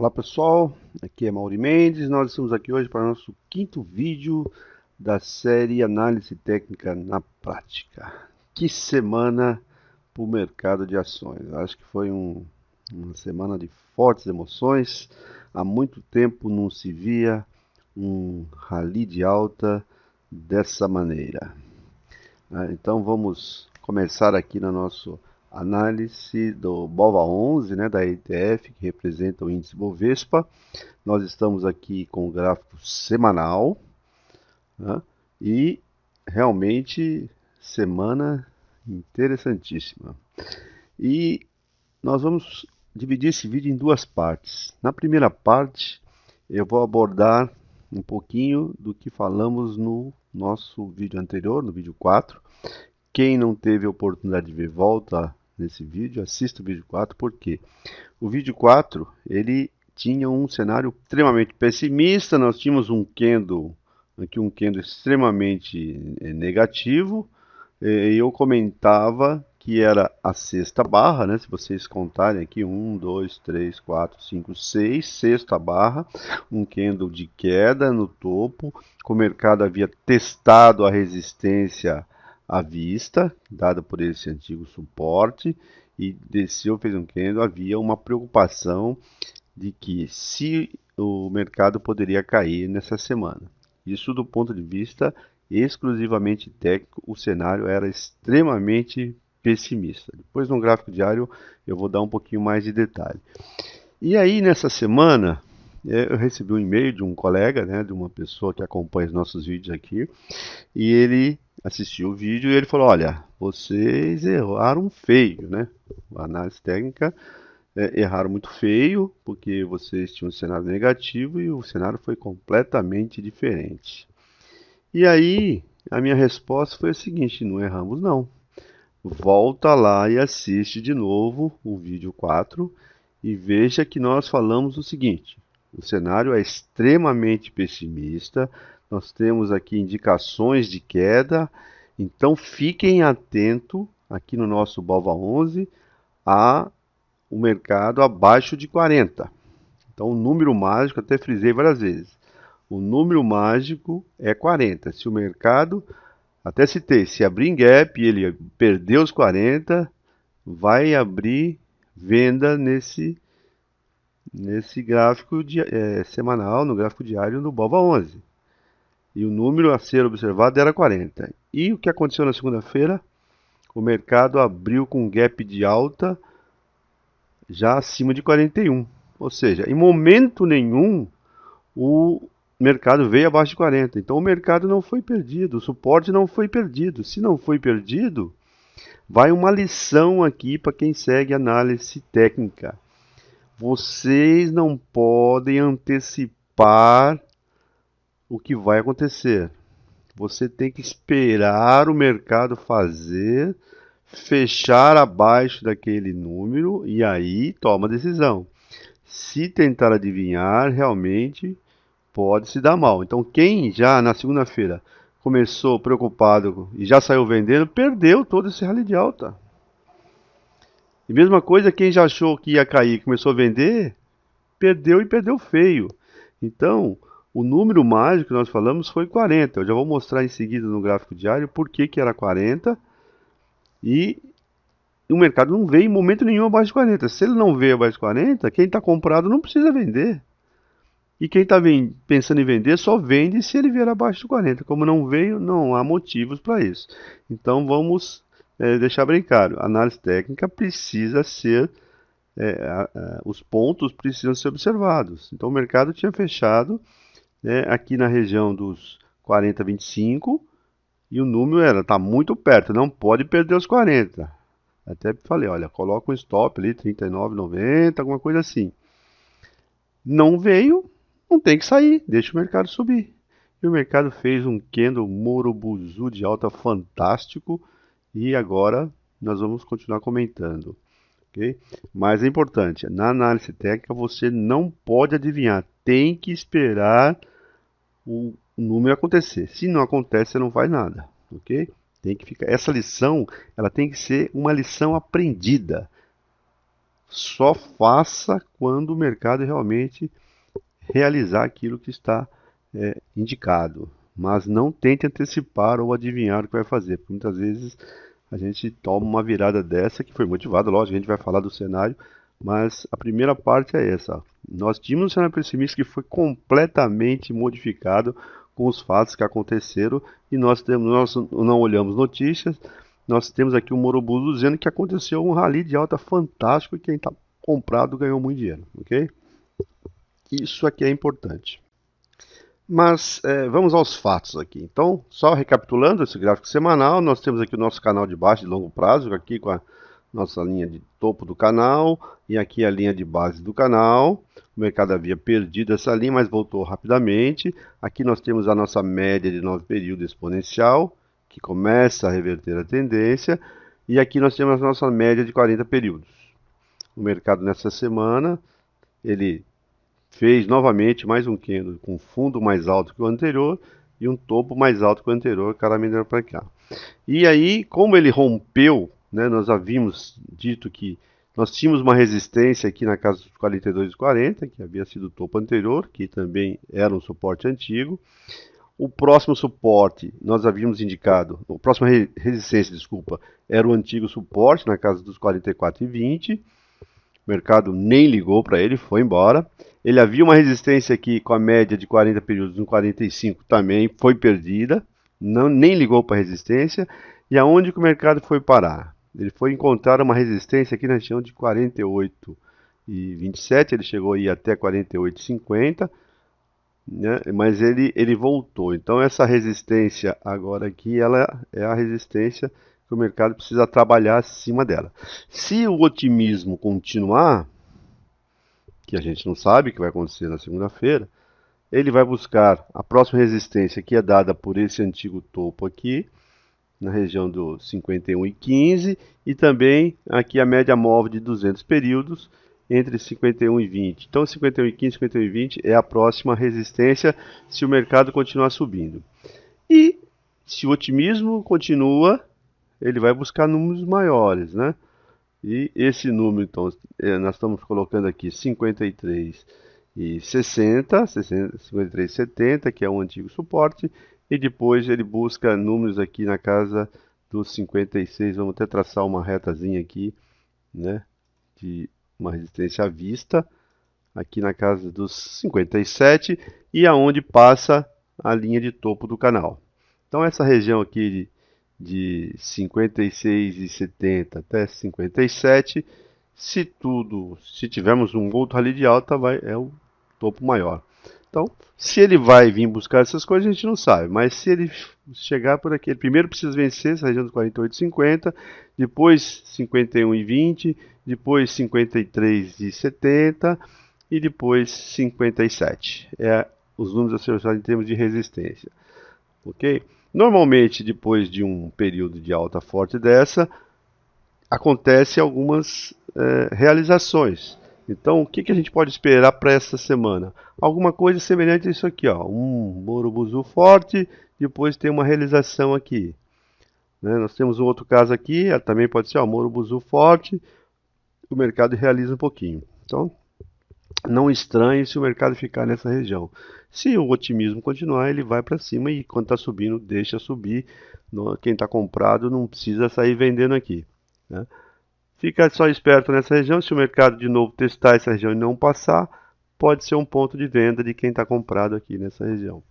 Olá pessoal, aqui é Mauri Mendes. Nós estamos aqui hoje para o nosso quinto vídeo da série Análise Técnica na Prática. Que semana para o mercado de ações! Acho que foi uma semana de fortes emoções. Há muito tempo não se via um rally de alta dessa maneira. Então vamos começar aqui no nosso análise do BOVA11, né, da ETF, que representa o índice Bovespa. Nós estamos aqui com o gráfico semanal, né, e realmente semana interessantíssima. E nós vamos dividir esse vídeo em duas partes. Na primeira parte, eu vou abordar um pouquinho do que falamos no nosso vídeo anterior, no vídeo 4. Quem não teve a oportunidade de ver, volta nesse vídeo, assista o vídeo 4, porque o vídeo 4, ele tinha um cenário extremamente pessimista. Nós tínhamos um candle, aqui um candle extremamente negativo, e eu comentava que era a sexta barra, né? Se vocês contarem aqui, 1, 2, 3, 4, 5, 6, sexta barra, um candle de queda no topo, que o mercado havia testado a resistência à vista, dada por esse antigo suporte, e desceu, fez um candle. Havia uma preocupação de que se o mercado poderia cair nessa semana. Isso do ponto de vista exclusivamente técnico, o cenário era extremamente pessimista. Depois no gráfico diário eu vou dar um pouquinho mais de detalhe. E aí nessa semana eu recebi um e-mail de um colega, né, de uma pessoa que acompanha os nossos vídeos aqui, e ele assistiu o vídeo e ele falou: olha, vocês erraram feio, né? A análise técnica erraram muito feio, porque vocês tinham um cenário negativo e o cenário foi completamente diferente. E aí, a minha resposta foi a seguinte: não erramos não. Volta lá e assiste de novo o vídeo 4 e veja que nós falamos o seguinte: o cenário é extremamente pessimista, nós temos aqui indicações de queda, então fiquem atentos aqui no nosso BOVA11 a o mercado abaixo de 40. Então o número mágico, até frisei várias vezes, o número mágico é 40. Se o mercado, até citei, se abrir em gap e ele perder os 40, vai abrir venda nesse gráfico semanal, no gráfico diário do BOVA11. E o número a ser observado era 40. E o que aconteceu na segunda-feira? O mercado abriu com um gap de alta já acima de 41. Ou seja, em momento nenhum o mercado veio abaixo de 40. Então o mercado não foi perdido, o suporte não foi perdido. Se não foi perdido, vai uma lição aqui para quem segue análise técnica. Vocês não podem antecipar o que vai acontecer. Você tem que esperar o mercado fazer, fechar abaixo daquele número e aí toma a decisão. Se tentar adivinhar, realmente pode se dar mal. Então, quem já na segunda-feira começou preocupado e já saiu vendendo, perdeu todo esse rally de alta. E mesma coisa, quem já achou que ia cair e começou a vender, perdeu e perdeu feio. Então, o número mágico que nós falamos foi 40. Eu já vou mostrar em seguida no gráfico diário por que era 40. E o mercado não veio em momento nenhum abaixo de 40. Se ele não veio abaixo de 40, quem está comprado não precisa vender. E quem está pensando em vender só vende se ele vier abaixo de 40. Como não veio, não há motivos para isso. Então vamos deixar bem claro: a análise técnica precisa ser, os pontos precisam ser observados. Então o mercado tinha fechado aqui na região dos 40,25 e o número está muito perto, não pode perder os 40. Até falei, olha, coloca um stop ali, 39,90, alguma coisa assim. Não veio, não tem que sair, deixa o mercado subir. E o mercado fez um candle Morobuzu de alta fantástico e agora nós vamos continuar comentando. Okay? Mas é importante, na análise técnica você não pode adivinhar, tem que esperar o número acontecer. Se não acontece, você não faz nada, ok? Tem que ficar. Essa lição, ela tem que ser uma lição aprendida. Só faça quando o mercado realmente realizar aquilo que está indicado. Mas não tente antecipar ou adivinhar o que vai fazer, porque muitas vezes a gente toma uma virada dessa que foi motivada, lógico, a gente vai falar do cenário, mas a primeira parte é essa. Ó. Nós tínhamos um cenário pessimista que foi completamente modificado com os fatos que aconteceram e nós não olhamos notícias, nós temos aqui o Morobuso dizendo que aconteceu um rally de alta fantástico e quem está comprado ganhou muito dinheiro, ok? Isso aqui é importante. Mas vamos aos fatos aqui. Então, só recapitulando esse gráfico semanal, nós temos aqui o nosso canal de baixa de longo prazo, aqui com a nossa linha de topo do canal, e aqui a linha de base do canal. O mercado havia perdido essa linha, mas voltou rapidamente. Aqui nós temos a nossa média de 9 períodos exponencial, que começa a reverter a tendência. E aqui nós temos a nossa média de 40 períodos. O mercado nessa semana, ele fez novamente mais um candle com fundo mais alto que o anterior e um topo mais alto que o anterior, caminhando para cá. E aí, como ele rompeu, né, nós havíamos dito que nós tínhamos uma resistência aqui na casa dos 42,40, que havia sido o topo anterior, que também era um suporte antigo. O próximo suporte, nós havíamos indicado, a próxima resistência, desculpa, era o antigo suporte na casa dos 44,20. O mercado nem ligou para ele, foi embora. Ele havia uma resistência aqui com a média de 40 períodos no 45, também foi perdida. Não, nem ligou para a resistência. E aonde que o mercado foi parar? Ele foi encontrar uma resistência aqui na região de 48,27. Ele chegou aí até 48,50. Né? Mas ele voltou. Então essa resistência agora aqui, ela é a resistência que o mercado precisa trabalhar acima dela. Se o otimismo continuar, que a gente não sabe o que vai acontecer na segunda-feira, ele vai buscar a próxima resistência que é dada por esse antigo topo aqui, na região do 51,15 e também aqui a média móvel de 200 períodos entre 51 e 20. Então 51,15 e 51,20 é a próxima resistência se o mercado continuar subindo. E se o otimismo continua, ele vai buscar números maiores, né? E esse número, então, nós estamos colocando aqui 53,60, 53,70, que é um antigo suporte, e depois ele busca números aqui na casa dos 56, vamos até traçar uma retazinha aqui, né, de uma resistência à vista, aqui na casa dos 57, e aonde passa a linha de topo do canal. Então essa região aqui de 56,70 até 57, se tivermos um outro rally de alta, é o topo maior. Então, se ele vai vir buscar essas coisas, a gente não sabe, mas se ele chegar por aqui, ele primeiro precisa vencer essa região dos 48,50, depois 51,20, depois 53,70 e depois 57. É os números a ser usados em termos de resistência. Ok? Normalmente, depois de um período de alta forte dessa, acontecem algumas realizações. Então, o que a gente pode esperar para essa semana? Alguma coisa semelhante a isso aqui, ó. Um Morobusu forte, depois tem uma realização aqui. Né? Nós temos um outro caso aqui, também pode ser um Morobusu forte, o mercado realiza um pouquinho. Então, não estranhe se o mercado ficar nessa região. Se o otimismo continuar, ele vai para cima e quando está subindo, deixa subir. Quem está comprado não precisa sair vendendo aqui. Né? Fica só esperto nessa região. Se o mercado de novo testar essa região e não passar, pode ser um ponto de venda de quem está comprado aqui nessa região.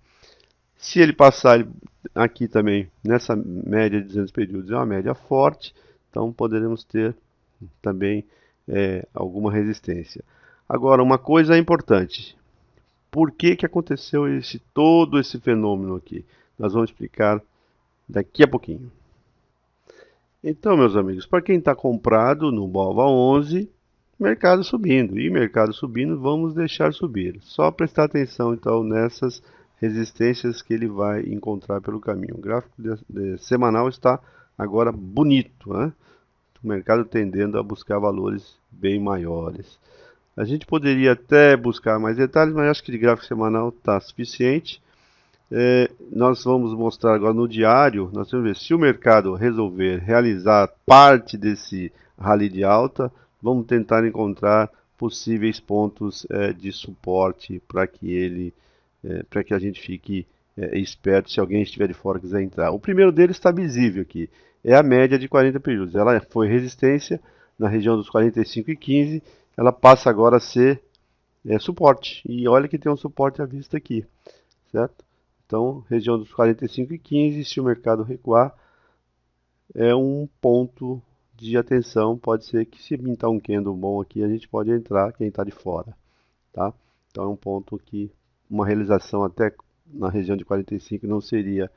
Se ele passar aqui também, nessa média de 200 períodos, é uma média forte, então poderemos ter também alguma resistência. Agora, uma coisa importante. Por que aconteceu todo esse fenômeno aqui? Nós vamos explicar daqui a pouquinho. Então, meus amigos, para quem está comprado no BOVA 11, mercado subindo. E mercado subindo, vamos deixar subir. Só prestar atenção, então, nessas resistências que ele vai encontrar pelo caminho. O gráfico semanal está agora bonito, né? O mercado tendendo a buscar valores bem maiores. A gente poderia até buscar mais detalhes, mas acho que de gráfico semanal está suficiente. Nós vamos mostrar agora no diário, nós vamos ver se o mercado resolver realizar parte desse rally de alta, vamos tentar encontrar possíveis pontos de suporte para que para que a gente fique esperto se alguém estiver de fora e quiser entrar. O primeiro deles está visível aqui, é a média de 40 períodos. Ela foi resistência na região dos 45,15, ela passa agora a ser suporte. E olha que tem um suporte à vista aqui, certo? Então, região dos 45,15, se o mercado recuar, é um ponto de atenção. Pode ser que se pintar um candle bom aqui, a gente pode entrar, quem está de fora, tá? Então é um ponto que uma realização até na região de 45 não seria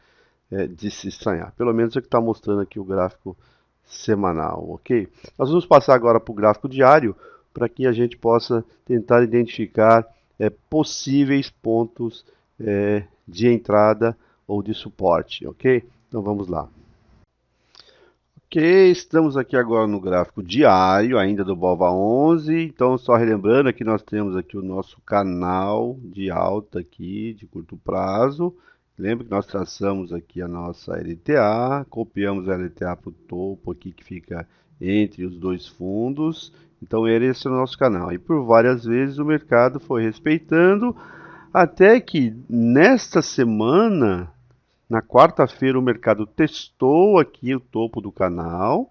de se estranhar. Pelo menos é o que está mostrando aqui o gráfico semanal, ok? Nós vamos passar agora para o gráfico diário, para que a gente possa tentar identificar possíveis pontos de entrada ou de suporte, ok? Então vamos lá. Ok, estamos aqui agora no gráfico diário, ainda do BOVA11. Então, só relembrando que nós temos aqui o nosso canal de alta aqui, de curto prazo. Lembra que nós traçamos aqui a nossa LTA, copiamos a LTA para o topo aqui, que fica entre os dois fundos. Então, esse é o nosso canal. E por várias vezes o mercado foi respeitando, até que nesta semana... Na quarta-feira o mercado testou aqui o topo do canal.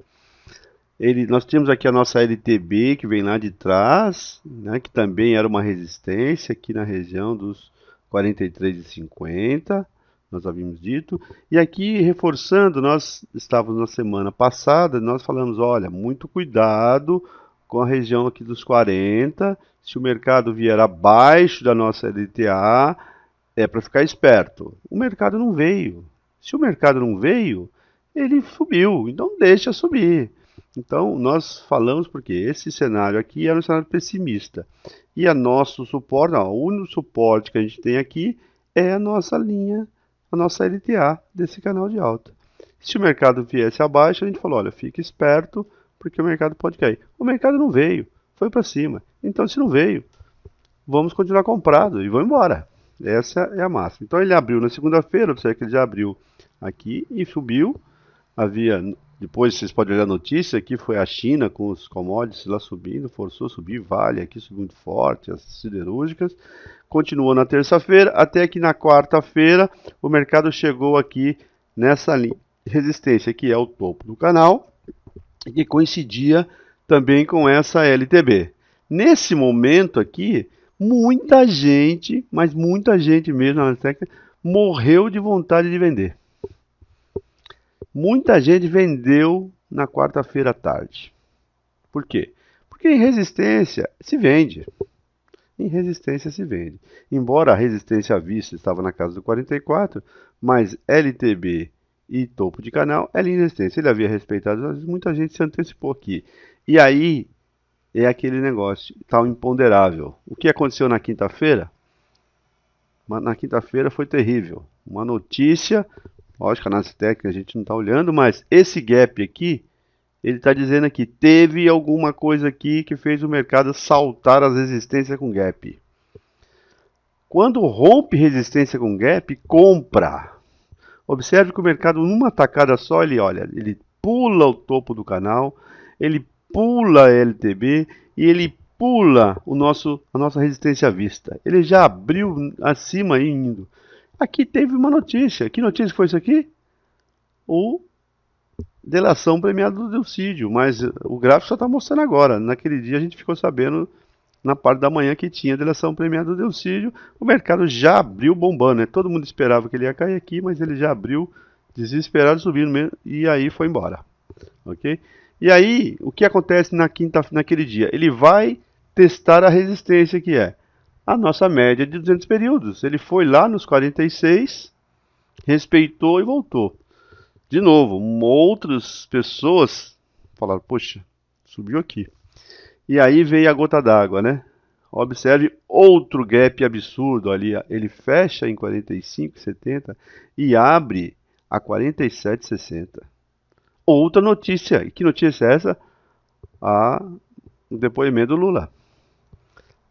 Nós temos aqui a nossa LTB que vem lá de trás, né, que também era uma resistência aqui na região dos 43,50, nós havíamos dito. E aqui reforçando, nós estávamos na semana passada, nós falamos, olha, muito cuidado com a região aqui dos 40. Se o mercado vier abaixo da nossa LTA, é para ficar esperto. O mercado não veio. Se o mercado não veio, ele subiu. Então deixa subir. Então nós falamos porque esse cenário aqui era um cenário pessimista. E a nosso suporte, o único suporte que a gente tem aqui é a nossa linha, a nossa LTA desse canal de alta. Se o mercado viesse abaixo, a gente falou, olha, fique esperto porque o mercado pode cair. O mercado não veio, foi para cima. Então se não veio, vamos continuar comprado e vamos embora. Essa é a máxima. Então ele abriu na segunda-feira, observe que ele já abriu aqui e subiu. Depois vocês podem olhar a notícia, aqui foi a China com os commodities lá subindo, forçou a subir, Vale aqui subiu muito forte, as siderúrgicas. Continuou na terça-feira, até que na quarta-feira o mercado chegou aqui nessa linha de resistência, que é o topo do canal, e que coincidia também com essa LTB. Nesse momento aqui, muita gente, mas muita gente mesmo na técnica, morreu de vontade de vender. Muita gente vendeu na quarta-feira à tarde. Por quê? Porque em resistência se vende. Em resistência se vende. Embora a resistência à vista estava na casa do 44, mas LTB e topo de canal é linha de resistência. Ele havia respeitado, mas muita gente se antecipou aqui. E aí é aquele negócio, tal imponderável. O que aconteceu na quinta-feira? Na quinta-feira foi terrível. Uma notícia, lógico, a análise técnica a gente não está olhando, mas esse gap aqui, ele está dizendo aqui, teve alguma coisa aqui que fez o mercado saltar as resistências com gap. Quando rompe resistência com gap, compra. Observe que o mercado, numa tacada só, ele pula o topo do canal, ele pula a LTB e ele pula a nossa resistência à vista. Ele já abriu acima indo. Aqui teve uma notícia. Que notícia foi isso aqui? O delação premiada do Delcídio, mas o gráfico só está mostrando agora. Naquele dia a gente ficou sabendo na parte da manhã que tinha delação premiada do Delcídio. O mercado já abriu bombando, né? Todo mundo esperava que ele ia cair aqui, mas ele já abriu desesperado subindo mesmo e aí foi embora, ok? E aí, o que acontece naquele dia? Ele vai testar a resistência, que é a nossa média de 200 períodos. Ele foi lá nos 46, respeitou e voltou. De novo, outras pessoas falaram, poxa, subiu aqui. E aí veio a gota d'água, né? Observe outro gap absurdo ali. Ele fecha em 45,70 e abre a 47,60. Outra notícia. E que notícia é essa? O depoimento do Lula.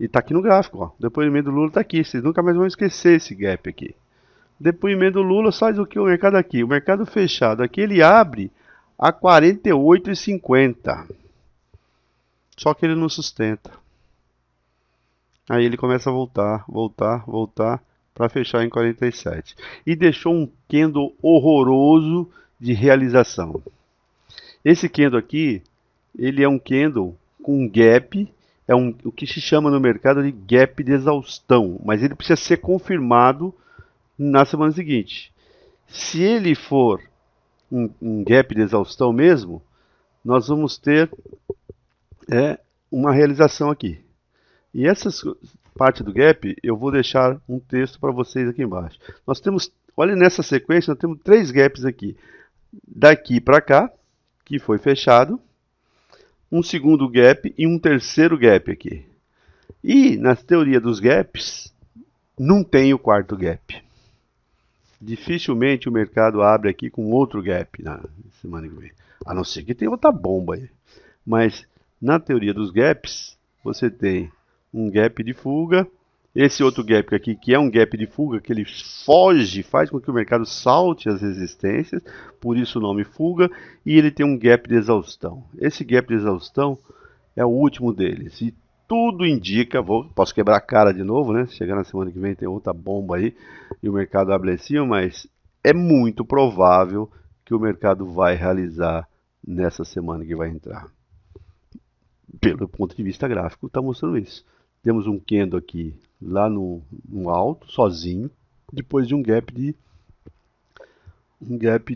E está aqui no gráfico. Ó. O depoimento do Lula está aqui. Vocês nunca mais vão esquecer esse gap aqui. Depoimento do Lula faz o que o mercado aqui? O mercado fechado aqui, ele abre a 48,50. Só que ele não sustenta. Aí ele começa a voltar, voltar, voltar para fechar em 47. E deixou um candle horroroso de realização. Esse candle aqui, ele é um candle com gap, o que se chama no mercado de gap de exaustão, mas ele precisa ser confirmado na semana seguinte. Se ele for um gap de exaustão mesmo, nós vamos ter uma realização aqui. E essa parte do gap, eu vou deixar um texto para vocês aqui embaixo. Nós temos, olha nessa sequência, nós temos 3 gaps aqui. Daqui para cá, que foi fechado, um segundo gap e um terceiro gap aqui. E na teoria dos gaps, não tem o quarto gap. Dificilmente o mercado abre aqui com outro gap na semana que vem. A não ser que tenha outra bomba aí. Mas na teoria dos gaps, você tem um gap de fuga, esse outro gap aqui, que é um gap de fuga, que ele foge, faz com que o mercado salte as resistências, por isso o nome fuga, e ele tem um gap de exaustão. Esse gap de exaustão é o último deles, e tudo indica, posso quebrar a cara de novo, né? Chegar na semana que vem tem outra bomba aí, e o mercado abre em cima, mas é muito provável que o mercado vai realizar nessa semana que vai entrar. Pelo ponto de vista gráfico, está mostrando isso. Temos um candle aqui, lá no alto, sozinho, depois de um gap de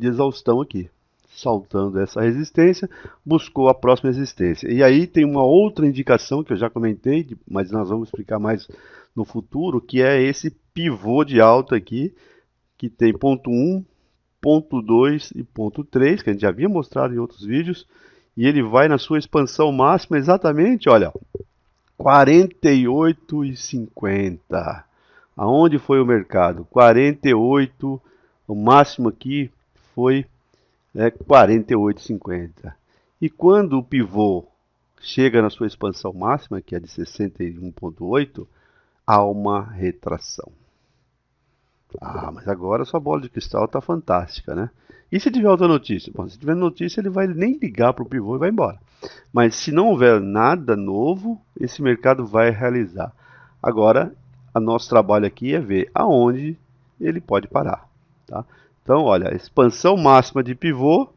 exaustão aqui. Saltando essa resistência, buscou a próxima resistência. E aí tem uma outra indicação que eu já comentei, mas nós vamos explicar mais no futuro, que é esse pivô de alta aqui, que tem ponto 1, ponto 2 e ponto 3, que a gente já havia mostrado em outros vídeos, e ele vai na sua expansão máxima exatamente, olha, 48,50. Aonde foi o mercado? 48, o máximo aqui foi 48,50. E quando o pivô chega na sua expansão máxima, que é de 61,8, há uma retração. Ah, mas agora a sua bola de cristal está fantástica, né? E se tiver outra notícia? Bom, se tiver notícia, ele vai nem ligar para o pivô e vai embora. Mas se não houver nada novo, esse mercado vai realizar. Agora, o nosso trabalho aqui é ver aonde ele pode parar. Tá? Então, olha, expansão máxima de pivô,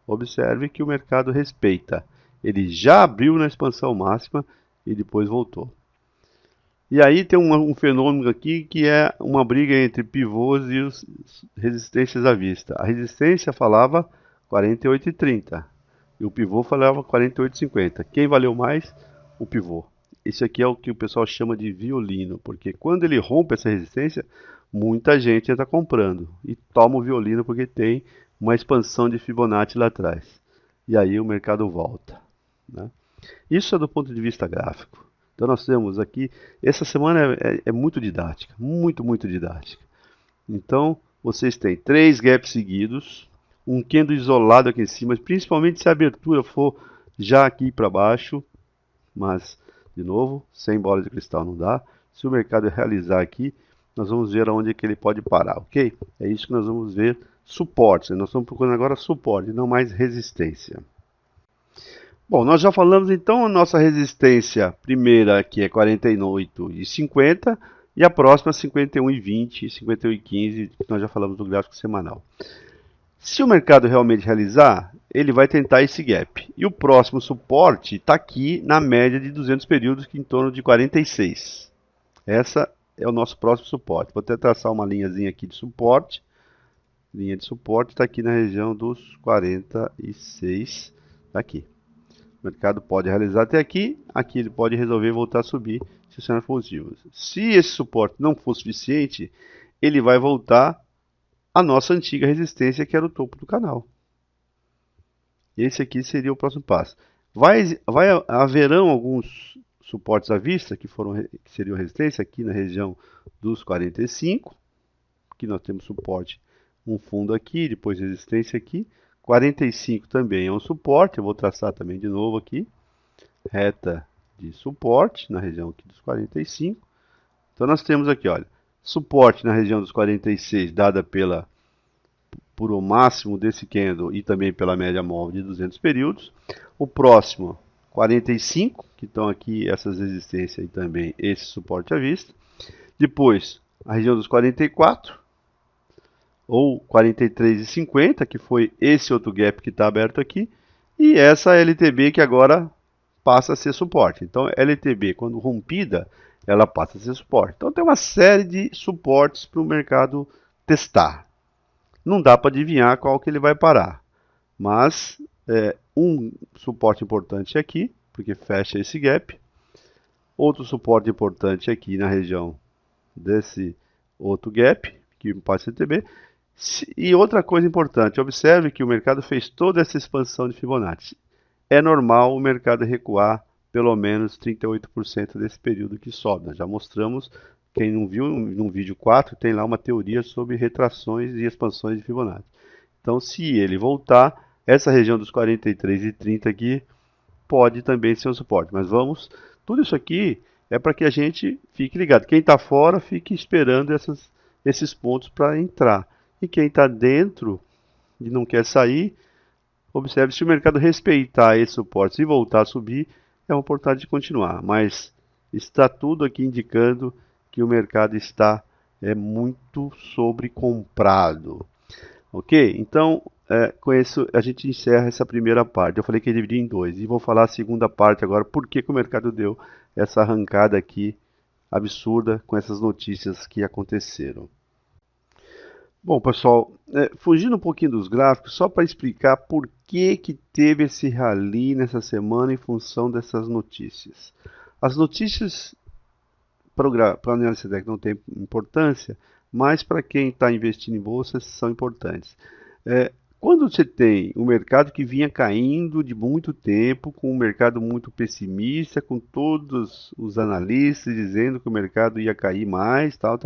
observe que o mercado respeita. Ele já abriu na expansão máxima e depois voltou. E aí tem um fenômeno aqui que é uma briga entre pivôs e os resistências à vista. A resistência falava 48,30 e o pivô falava 48,50. Quem valeu mais? O pivô. Esse aqui é o que o pessoal chama de violino, porque quando ele rompe essa resistência, muita gente está comprando e toma o violino porque tem uma expansão de Fibonacci lá atrás. E aí o mercado volta, né? Isso é do ponto de vista gráfico. Então nós temos aqui, essa semana é muito didática, muito didática. Então vocês têm 3 gaps seguidos, um candle isolado aqui em cima, principalmente se a abertura for já aqui para baixo, mas de novo, sem bola de cristal não dá. Se o mercado realizar aqui, nós vamos ver aonde é que ele pode parar, ok? É isso que nós vamos ver, suporte. Nós estamos procurando agora suporte, não mais resistência. Bom, nós já falamos então a nossa resistência primeira aqui é 48,50 e a próxima 51,20, 51,15, que nós já falamos do gráfico semanal. Se o mercado realmente realizar, ele vai tentar esse gap. E o próximo suporte está aqui na média de 200 períodos, que é em torno de 46. Essa é o nosso próximo suporte. Vou até traçar uma linhazinha aqui de suporte. Linha de suporte está aqui na região dos 46, aqui. O mercado pode realizar até aqui, aqui ele pode resolver voltar a subir se o cenário for positivo. Se esse suporte não for suficiente, ele vai voltar à nossa antiga resistência, que era o topo do canal. Esse aqui seria o próximo passo. Haverão alguns suportes à vista que seriam resistência aqui na região dos 45, que nós temos suporte, um fundo aqui, depois resistência aqui. 45 também é um suporte, eu vou traçar também de novo aqui, reta de suporte na região aqui dos 45. Então nós temos aqui, olha, suporte na região dos 46, dada por o máximo desse candle e também pela média móvel de 200 períodos. O próximo, 45, que estão aqui essas resistências e também esse suporte à vista. Depois, a região dos 44, ou 43,50, que foi esse outro gap que está aberto aqui. E essa LTB que agora passa a ser suporte. Então, LTB, quando rompida, ela passa a ser suporte. Então, tem uma série de suportes para o mercado testar. Não dá para adivinhar qual que ele vai parar. Mas, um suporte importante aqui, porque fecha esse gap. Outro suporte importante aqui na região desse outro gap, que passa a LTB. E outra coisa importante, observe que o mercado fez toda essa expansão de Fibonacci. É normal o mercado recuar pelo menos 38% desse período que sobe. Nós já mostramos, quem não viu, no vídeo 4, tem lá uma teoria sobre retrações e expansões de Fibonacci. Então, se ele voltar, essa região dos 43 e 30 aqui pode também ser um suporte. Mas vamos, tudo isso aqui é para que a gente fique ligado. Quem está fora, fique esperando esses pontos para entrar. E quem está dentro e não quer sair, observe, se o mercado respeitar esse suporte e voltar a subir, é uma oportunidade de continuar. Mas está tudo aqui indicando que o mercado está muito sobrecomprado. Ok? Então, com isso a gente encerra essa primeira parte. Eu falei que ia dividir em dois. E vou falar a segunda parte agora, por que o mercado deu essa arrancada aqui absurda com essas notícias que aconteceram. Bom, pessoal, fugindo um pouquinho dos gráficos, só para explicar por que teve esse rally nessa semana em função dessas notícias. As notícias para a análise técnica não têm importância, mas para quem está investindo em bolsas são importantes. Quando você tem um mercado que vinha caindo de muito tempo, com um mercado muito pessimista, com todos os analistas dizendo que o mercado ia cair mais, tal,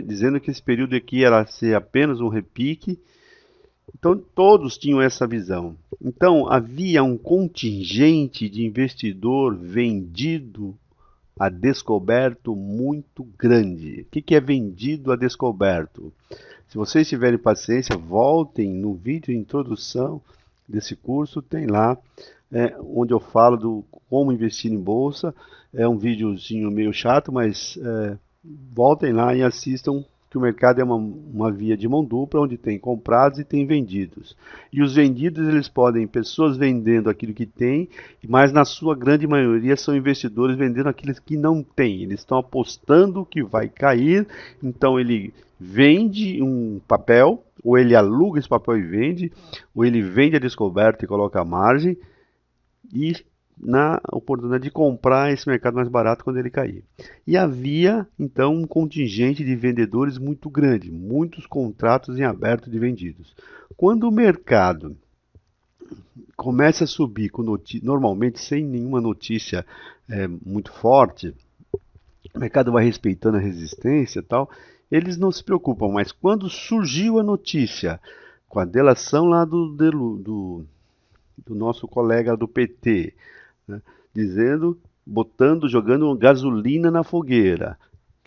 dizendo que esse período aqui era ser apenas um repique, então todos tinham essa visão. Então havia um contingente de investidor vendido a descoberto muito grande. O que é vendido a descoberto? Se vocês tiverem paciência, voltem no vídeo de introdução desse curso, tem lá onde eu falo do como investir em bolsa. É um videozinho meio chato, mas voltem lá e assistam, que o mercado é uma via de mão dupla, onde tem comprados e tem vendidos. E os vendidos, eles podem, pessoas vendendo aquilo que tem, mas na sua grande maioria são investidores vendendo aquilo que não tem. Eles estão apostando que vai cair, então ele vende um papel, ou ele aluga esse papel e vende, ou ele vende a descoberta e coloca a margem, e na oportunidade de comprar esse mercado mais barato quando ele cair. E havia, então, um contingente de vendedores muito grande, muitos contratos em aberto de vendidos. Quando o mercado começa a subir, normalmente sem nenhuma notícia muito forte, o mercado vai respeitando a resistência e tal, eles não se preocupam, mas quando surgiu a notícia, com a delação lá do nosso colega do PT, né, dizendo, jogando gasolina na fogueira,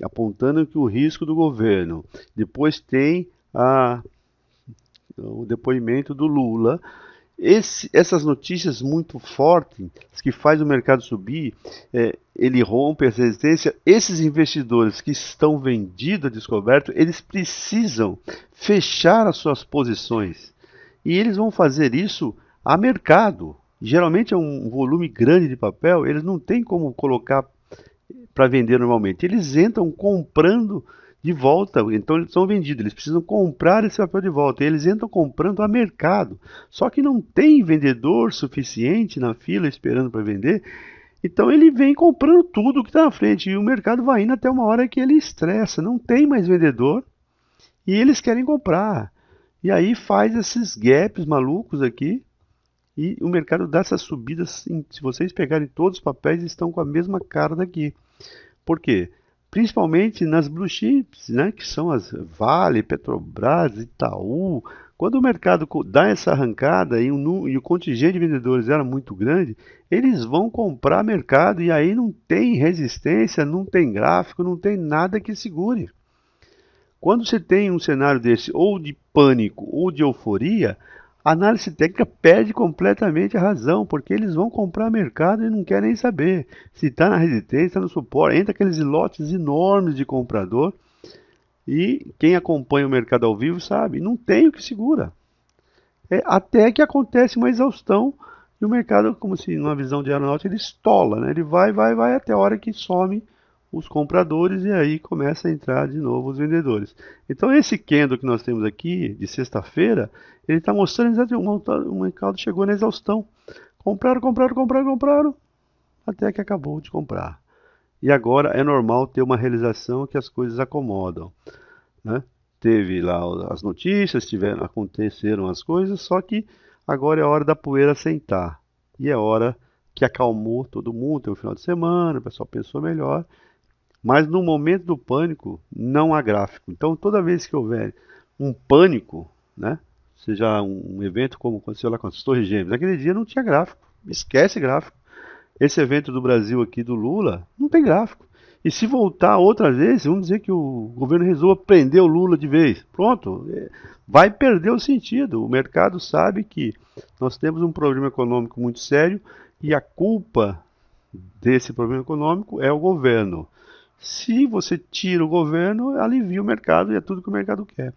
apontando que o risco do governo. Depois tem o depoimento do Lula. Essas notícias muito fortes que faz o mercado subir, ele rompe essa resistência. Esses investidores que estão vendidos a descoberto, eles precisam fechar as suas posições. E eles vão fazer isso a mercado. Geralmente é um volume grande de papel, eles não têm como colocar para vender normalmente. Eles entram comprando de volta, então eles são vendidos, eles precisam comprar esse papel de volta, e eles entram comprando a mercado. Só que não tem vendedor suficiente na fila esperando para vender, então ele vem comprando tudo que está na frente, e o mercado vai indo até uma hora que ele estressa, não tem mais vendedor, e eles querem comprar. E aí faz esses gaps malucos aqui, e o mercado dá essas subidas, se vocês pegarem todos os papéis, estão com a mesma cara daqui. Por quê? Principalmente nas blue chips, né, que são as Vale, Petrobras, Itaú. Quando o mercado dá essa arrancada e o contingente de vendedores era muito grande, eles vão comprar mercado e aí não tem resistência, não tem gráfico, não tem nada que segure. Quando você tem um cenário desse, ou de pânico ou de euforia, A análise técnica perde completamente a razão, porque eles vão comprar mercado e não querem nem saber se está na resistência, está no suporte, entra aqueles lotes enormes de comprador e quem acompanha o mercado ao vivo sabe, não tem o que segura. Até que acontece uma exaustão e o mercado, como se numa visão de aeronáutica, ele estola, né? Ele vai até a hora que some os compradores e aí começa a entrar de novo os vendedores. Então esse candle que nós temos aqui de sexta-feira, ele está mostrando exatamente o mercado chegou na exaustão. Compraram, até que acabou de comprar. E agora é normal ter uma realização que as coisas acomodam, né? Teve lá as notícias, aconteceram as coisas, só que agora é hora da poeira sentar. E é hora que acalmou todo mundo, tem um final de semana, o pessoal pensou melhor. Mas no momento do pânico, não há gráfico. Então, toda vez que houver um pânico, né, seja um evento como aconteceu lá com as Torres Gêmeas, naquele dia não tinha gráfico. Esquece gráfico. Esse evento do Brasil aqui do Lula, não tem gráfico. E se voltar outra vez, vamos dizer que o governo resolva prender o Lula de vez. Pronto, vai perder o sentido. O mercado sabe que nós temos um problema econômico muito sério e a culpa desse problema econômico é o governo. Se você tira o governo, alivia o mercado e é tudo que o mercado quer.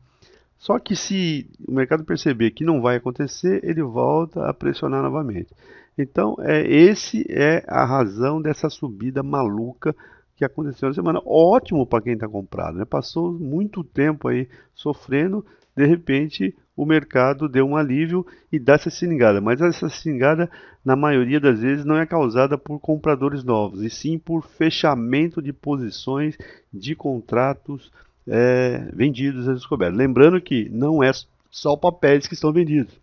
Só que se o mercado perceber que não vai acontecer, ele volta a pressionar novamente. Então, esse é a razão dessa subida maluca que aconteceu na semana. Ótimo para quem está comprado, né? Passou muito tempo aí sofrendo, de repente o mercado deu um alívio e dá essa singada. Mas essa singada, na maioria das vezes, não é causada por compradores novos, e sim por fechamento de posições de contratos vendidos a descoberto. Lembrando que não é só papéis que estão vendidos.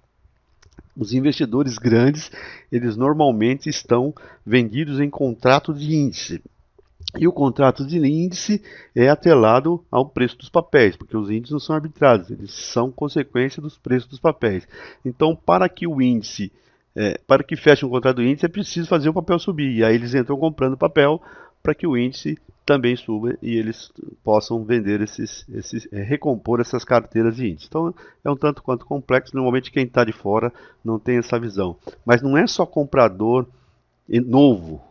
Os investidores grandes, eles normalmente estão vendidos em contrato de índice. E o contrato de índice é atrelado ao preço dos papéis, porque os índices não são arbitrários, eles são consequência dos preços dos papéis. Então, para que o índice, para que feche um contrato do índice, é preciso fazer o papel subir. E aí eles entram comprando papel para que o índice também suba e eles possam vender recompor essas carteiras de índice. Então é um tanto quanto complexo, normalmente quem está de fora não tem essa visão. Mas não é só comprador novo.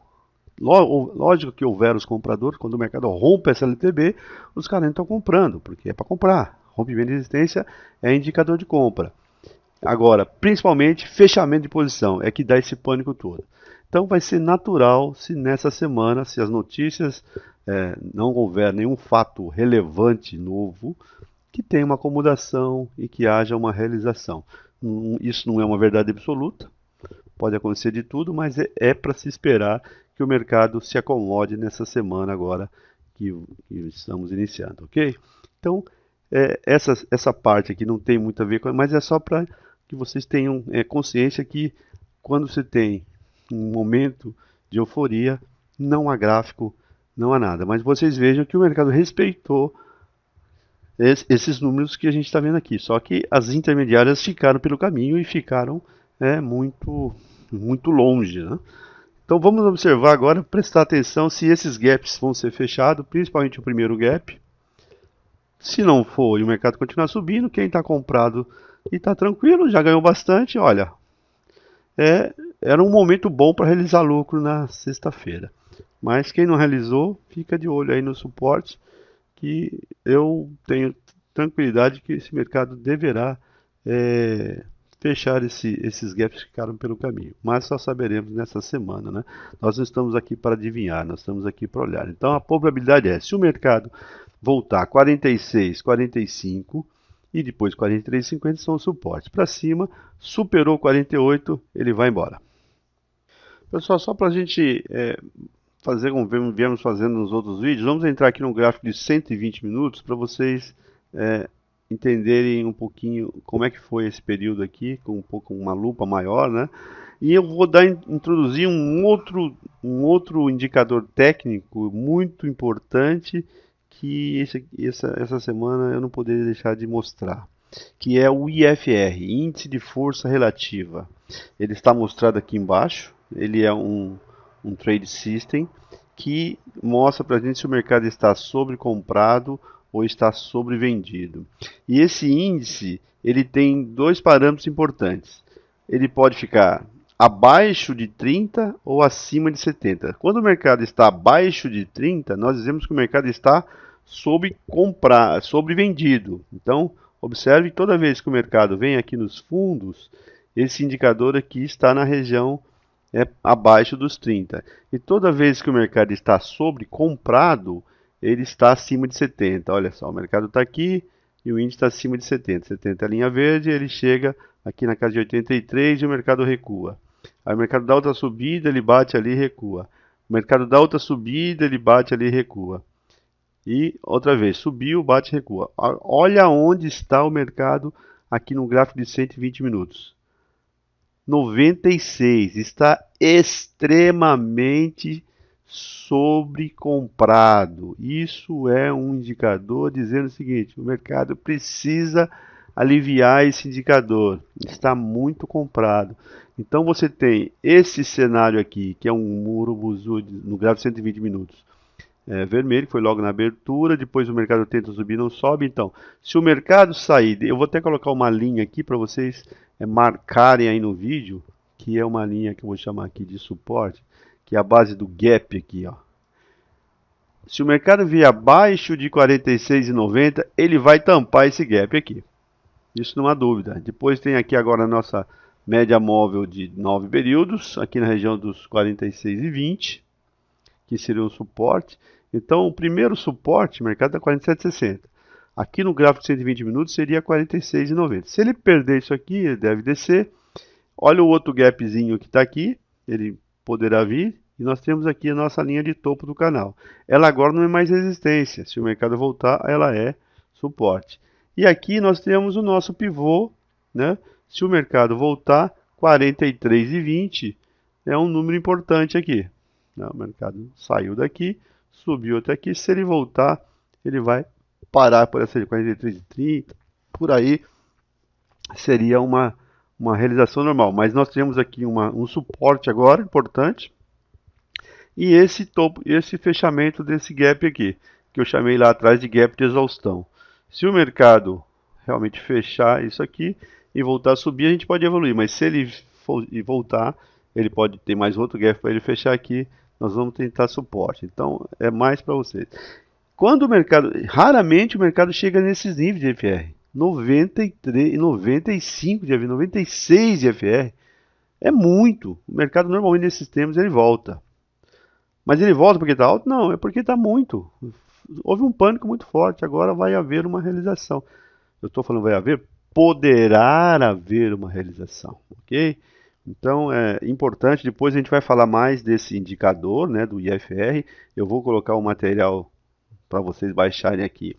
Lógico que houver os compradores, quando o mercado rompe essa LTB, os caras estão comprando, porque é para comprar. Rompimento de resistência é indicador de compra. Agora, principalmente, fechamento de posição é que dá esse pânico todo. Então vai ser natural se nessa semana, se as notícias não houver nenhum fato relevante novo, que tenha uma acomodação e que haja uma realização. Isso não é uma verdade absoluta, pode acontecer de tudo, mas é para se esperar que o mercado se acomode nessa semana agora que estamos iniciando, ok? Então, essa parte aqui não tem muito a ver com, mas é só para que vocês tenham consciência que quando você tem um momento de euforia, não há gráfico, não há nada. Mas vocês vejam que o mercado respeitou esses números que a gente está vendo aqui. Só que as intermediárias ficaram pelo caminho e ficaram muito longe, né? Então vamos observar agora, prestar atenção se esses gaps vão ser fechados, principalmente o primeiro gap. Se não for e o mercado continuar subindo, quem está comprado e está tranquilo, já ganhou bastante, olha, era um momento bom para realizar lucro na sexta-feira. Mas quem não realizou, fica de olho aí nos suportes, que eu tenho tranquilidade que esse mercado deverá fechar esses gaps que ficaram pelo caminho. Mas só saberemos nessa semana, né? Nós não estamos aqui para adivinhar, nós estamos aqui para olhar. Então a probabilidade se o mercado voltar 46, 45 e depois 43,50 são os suportes. Para cima, superou 48, ele vai embora. Pessoal, só para a gente fazer como viemos fazendo nos outros vídeos, vamos entrar aqui no gráfico de 120 minutos para vocês entenderem um pouquinho como é que foi esse período aqui, com uma lupa maior, né? E eu vou introduzir um outro indicador técnico muito importante que essa semana eu não poderia deixar de mostrar, que é o IFR, Índice de Força Relativa. Ele está mostrado aqui embaixo, ele é um trade system que mostra para a gente se o mercado está sobrecomprado ou está sobrevendido. E esse índice, ele tem dois parâmetros importantes. Ele pode ficar abaixo de 30 ou acima de 70. Quando o mercado está abaixo de 30, nós dizemos que o mercado está sobrevendido. Então, observe que toda vez que o mercado vem aqui nos fundos, esse indicador aqui está na região abaixo dos 30. E toda vez que o mercado está sobrecomprado, ele está acima de 70. Olha só, o mercado está aqui e o índice está acima de 70. 70 é a linha verde, ele chega aqui na casa de 83 e o mercado recua. Aí o mercado dá outra subida, ele bate ali e recua. O mercado dá outra subida, ele bate ali e recua. E outra vez, subiu, bate e recua. Olha onde está o mercado aqui no gráfico de 120 minutos. 96, está extremamente sobrecomprado. Isso é um indicador dizendo o seguinte: o mercado precisa aliviar esse indicador, está muito comprado. Então você tem esse cenário aqui, que é um urubuzu no gráfico de 120 minutos. Vermelho, que foi logo na abertura, depois o mercado tenta subir, não sobe. Então, se o mercado sair, eu vou até colocar uma linha aqui para vocês marcarem aí no vídeo, que é uma linha que eu vou chamar aqui de suporte, que é a base do gap aqui, ó. Se o mercado vier abaixo de 46,90, ele vai tampar esse gap aqui. Isso não há dúvida. Depois tem aqui agora a nossa média móvel de 9 períodos, aqui na região dos 46,20, que seria um suporte. Então, o primeiro suporte, o mercado está 47,60. Aqui no gráfico de 120 minutos seria 46,90. Se ele perder isso aqui, ele deve descer. Olha o outro gapzinho que está aqui, ele poderá vir. E nós temos aqui a nossa linha de topo do canal. Ela agora não é mais resistência. Se o mercado voltar, ela é suporte. E aqui nós temos o nosso pivô, né? Se o mercado voltar, 43,20 é um número importante aqui. O mercado saiu daqui, subiu até aqui. Se ele voltar, ele vai parar por essa de 43,30, por aí seria uma realização normal. Mas nós temos aqui um suporte agora importante e esse topo, esse fechamento desse gap aqui, que eu chamei lá atrás de gap de exaustão. Se o mercado realmente fechar isso aqui e voltar a subir, a gente pode evoluir. Mas se ele voltar, ele pode ter mais outro gap para ele fechar aqui. Nós vamos tentar suporte. Então, é mais para vocês. Quando o mercado, raramente o mercado chega nesses níveis de FR. 93, 95 de FR, 96 de FR. É muito. O mercado normalmente nesses termos ele volta. Mas ele volta porque está alto? Não, é porque está muito. Houve um pânico muito forte. Agora vai haver uma realização. Eu estou falando vai haver? Poderá haver uma realização. Ok? Então é importante, depois a gente vai falar mais desse indicador, né, do IFR. Eu vou colocar um material para vocês baixarem aqui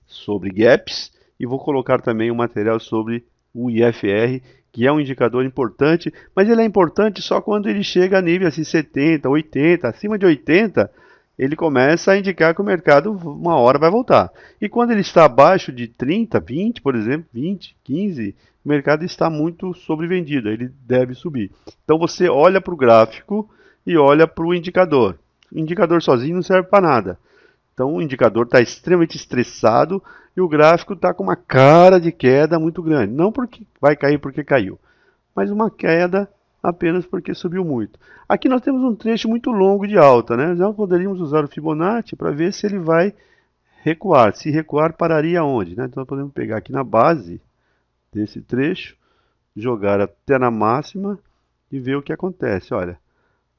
sobre gaps e vou colocar também um material sobre o IFR, que é um indicador importante, mas ele é importante só quando ele chega a nível assim 70, 80, acima de 80, ele começa a indicar que o mercado uma hora vai voltar. E quando ele está abaixo de 30, 20, por exemplo, 20, 15, o mercado está muito sobrevendido, ele deve subir. Então você olha para o gráfico e olha para o indicador. O indicador sozinho não serve para nada. Então o indicador está extremamente estressado e o gráfico está com uma cara de queda muito grande. Não porque vai cair porque caiu, mas uma queda apenas porque subiu muito. Aqui nós temos um trecho muito longo de alta, né? Já poderíamos usar o Fibonacci para ver se ele vai recuar. Se recuar, pararia onde? Né? Então nós podemos pegar aqui na base desse trecho, jogar até na máxima e ver o que acontece. Olha,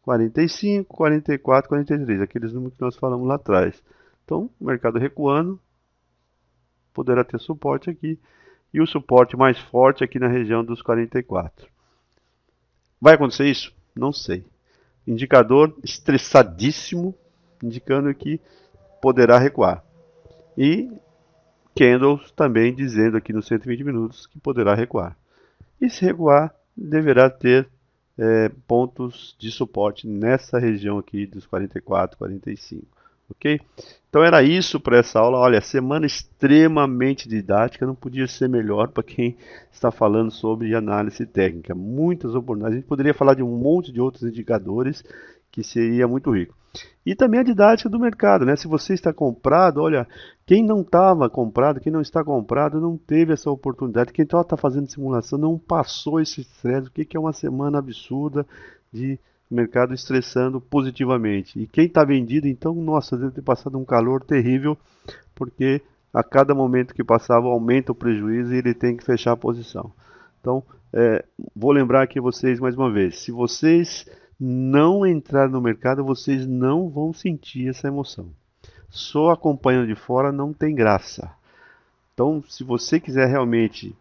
45, 44, 43, aqueles números que nós falamos lá atrás. Então, o mercado recuando, poderá ter suporte aqui, e o suporte mais forte aqui na região dos 44. Vai acontecer isso? Não sei. Indicador estressadíssimo, indicando que poderá recuar. E candles também dizendo aqui nos 120 minutos que poderá recuar. E se recuar, deverá ter pontos de suporte nessa região aqui dos 44, 45. Ok? Então era isso para essa aula. Olha, semana extremamente didática, não podia ser melhor para quem está falando sobre análise técnica. Muitas oportunidades. A gente poderia falar de um monte de outros indicadores que seria muito rico. E também a didática do mercado, né? Se você está comprado, olha, Quem não estava comprado, quem não está comprado, não teve essa oportunidade. Quem está fazendo simulação não passou esse estresse. O que que é uma semana absurda de mercado estressando positivamente? E quem está vendido, então, nossa, deve ter passado um calor terrível, porque a cada momento que passava aumenta o prejuízo e ele tem que fechar a posição. Então, vou lembrar aqui vocês mais uma vez: se vocês não entrarem no mercado, vocês não vão sentir essa emoção. Só acompanhando de fora não tem graça. Então, se você quiser realmente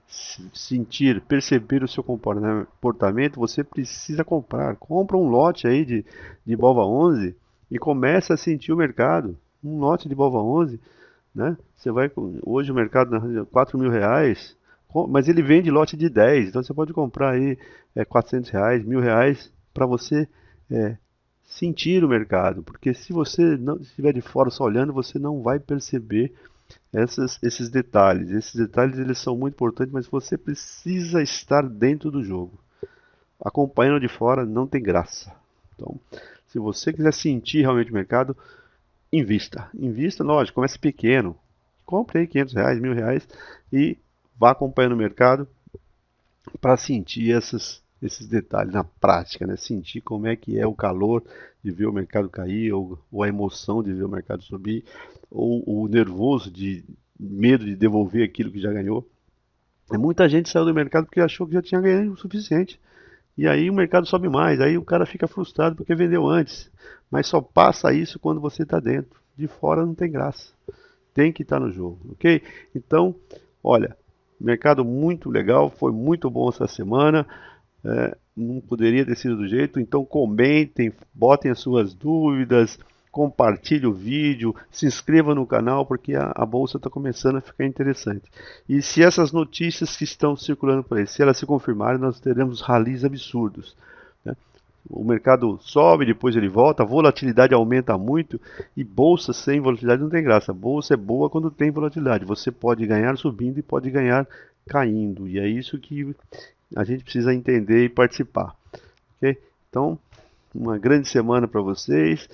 sentir, perceber o seu comportamento, você precisa comprar. Compra um lote aí de Bova 11 e começa a sentir o mercado. Um lote de Bova 11, né? Você vai, hoje o mercado na R$ 4.000, mas ele vende lote de 10, então você pode comprar aí R$ 400, R$ 1.000 para você é, sentir o mercado, porque se você não estiver de fora só olhando, você não vai perceber esses detalhes. Esses detalhes eles são muito importantes, mas você precisa estar dentro do jogo. Acompanhando de fora não tem graça. Então, se você quiser sentir realmente o mercado, invista. Invista, lógico, comece pequeno. Compre aí R$ 500, R$ 1.000 e vá acompanhando o mercado para sentir esses detalhes na prática, né? Sentir como é que é o calor de ver o mercado cair, ou a emoção de ver o mercado subir, ou o nervoso de medo de devolver aquilo que já ganhou. E muita gente saiu do mercado porque achou que já tinha ganho o suficiente. E aí o mercado sobe mais, aí o cara fica frustrado porque vendeu antes. Mas só passa isso quando você está dentro. De fora não tem graça. Tem que estar no jogo, ok? Então, olha, mercado muito legal, foi muito bom essa semana. Não poderia ter sido do jeito, então comentem, botem as suas dúvidas, compartilhe o vídeo, se inscreva no canal porque a bolsa está começando a ficar interessante. E se essas notícias que estão circulando por aí, se elas se confirmarem, nós teremos ralis absurdos, né? O mercado sobe, depois ele volta, a volatilidade aumenta muito e bolsa sem volatilidade não tem graça. Bolsa é boa quando tem volatilidade. Você pode ganhar subindo e pode ganhar caindo. E é isso que a gente precisa entender e participar. Ok? Então, uma grande semana para vocês.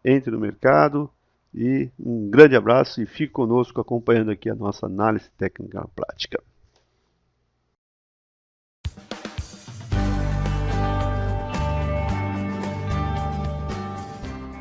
Entre no mercado e um grande abraço e fique conosco acompanhando aqui a nossa análise técnica prática.